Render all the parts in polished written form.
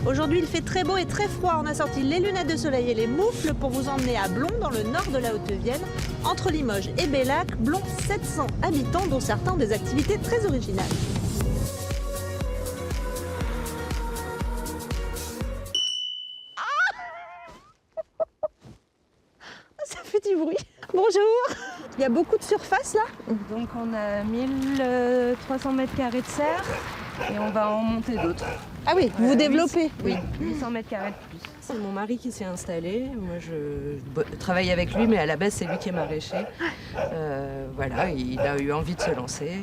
Aujourd'hui, il fait très beau et très froid. On a sorti les lunettes de soleil et les moufles pour vous emmener à Blon, dans le nord de la Haute-Vienne, entre Limoges et Bellac. Blon, 700 habitants, dont certains ont des activités très originales. Ça fait du bruit. Bonjour. Il y a beaucoup de surface là? Donc on a 1300 mètres carrés de serre et on va en monter d'autres. Ah oui, vous vous développez? Oui, 800 mètres carrés de plus. C'est mon mari qui s'est installé. Moi je travaille avec lui, mais à la base c'est lui qui est maraîcher. Voilà, il a eu envie de se lancer.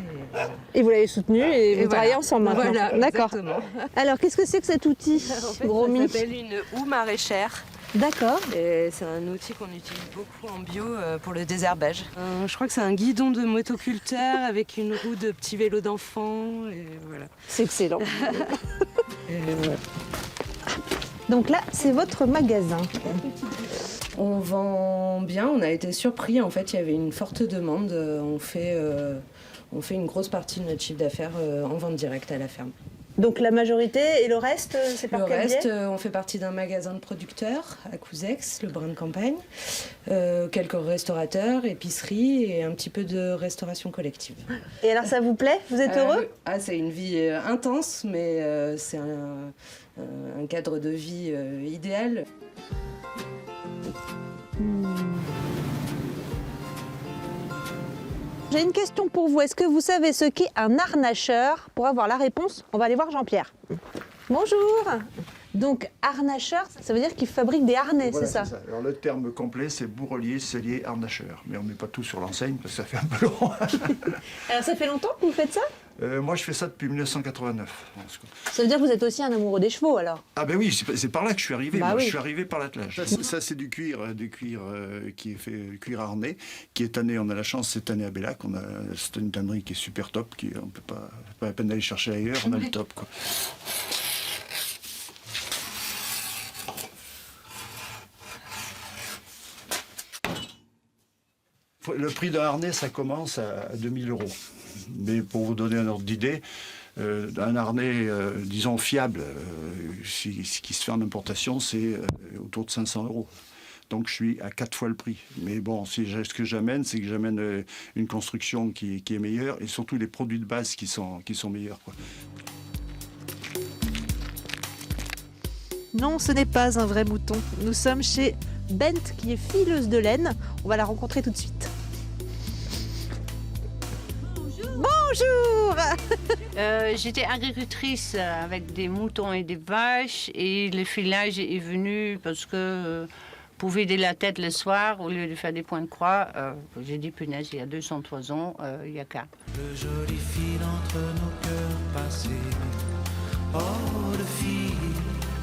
Et vous l'avez soutenu et vous travaillez ensemble maintenant? Voilà, d'accord. Exactement. Alors qu'est-ce que c'est que cet outil? En fait, Gros ça mini. s'appelle une houe maraîchère. D'accord. Et c'est un outil qu'on utilise beaucoup en bio pour le désherbage. Je crois que c'est un guidon de motoculteur avec une roue de petit vélo d'enfant. Et voilà. C'est excellent. Et voilà. Donc là, c'est votre magasin. On vend bien, on a été surpris. En fait, il y avait une forte demande. On fait une grosse partie de notre chiffre d'affaires en vente directe à la ferme. Donc la majorité et le reste, c'est par Le quel biais? reste, on fait partie d'un magasin de producteurs à Couzex, le Brin de Campagne, quelques restaurateurs, épiceries et un petit peu de restauration collective. Et alors ça vous plaît? Vous êtes heureux? C'est une vie intense, mais c'est un cadre de vie idéal. J'ai une question pour vous. Est-ce que vous savez ce qu'est un harnacheur? Pour avoir la réponse, on va aller voir Jean-Pierre. Bonjour. Donc harnacheur, ça veut dire qu'il fabrique des harnais, Voilà, c'est ça? Alors le terme complet, c'est bourrelier, sellier, harnacheur. Mais on ne met pas tout sur l'enseigne parce que ça fait un peu long. Alors ça fait longtemps que vous faites ça? Moi, je fais ça depuis 1989. Ça veut dire que vous êtes aussi un amoureux des chevaux, alors? Ah ben oui, c'est par là que je suis arrivé. Bah Moi, oui. je suis arrivé par l'attelage. Ça c'est du cuir qui est fait cuir harnais, qui est tanné. On a la chance cette année à Bellac. C'est une tannerie qui est super top. On peut pas la peine d'aller chercher ailleurs. On a le top, quoi. Le prix d'un harnais, ça commence à 2000 €. Mais pour vous donner un ordre d'idée, un harnais, disons, fiable, qui se fait en importation, c'est autour de 500 €. Donc je suis à 4 fois le prix. Mais bon, ce que j'amène, c'est que j'amène une construction qui est meilleure et surtout les produits de base qui sont meilleurs, quoi. Non, ce n'est pas un vrai mouton. Nous sommes chez Bent, qui est fileuse de laine. On va la rencontrer tout de suite. Bonjour. J'étais agricultrice avec des moutons et des vaches et le filage est venu parce que pour vider la tête le soir, au lieu de faire des points de croix, j'ai dit punaise, il y a 200 toisons, il n'y a qu'à. Le joli fil entre nos cœurs passés. Oh, le fil.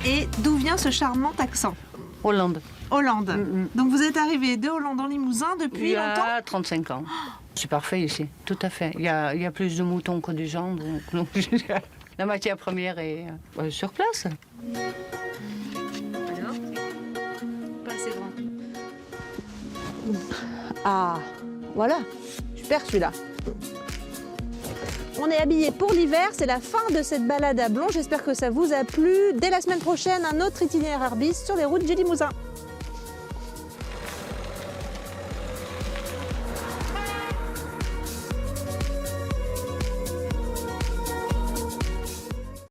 Et d'où vient ce charmant accent? Hollande. Hollande. Donc vous êtes arrivé de Hollande en Limousin depuis Il y longtemps? a 35 ans. C'est parfait ici, tout à fait. Il y a plus de moutons que de gens, donc la matière première est sur place. Alors, pas assez grand. Ah, voilà. Super celui-là. On est habillés pour l'hiver, c'est la fin de cette balade à Blon. J'espère que ça vous a plu. Dès la semaine prochaine, un autre itinéraire bis sur les routes du Limousin.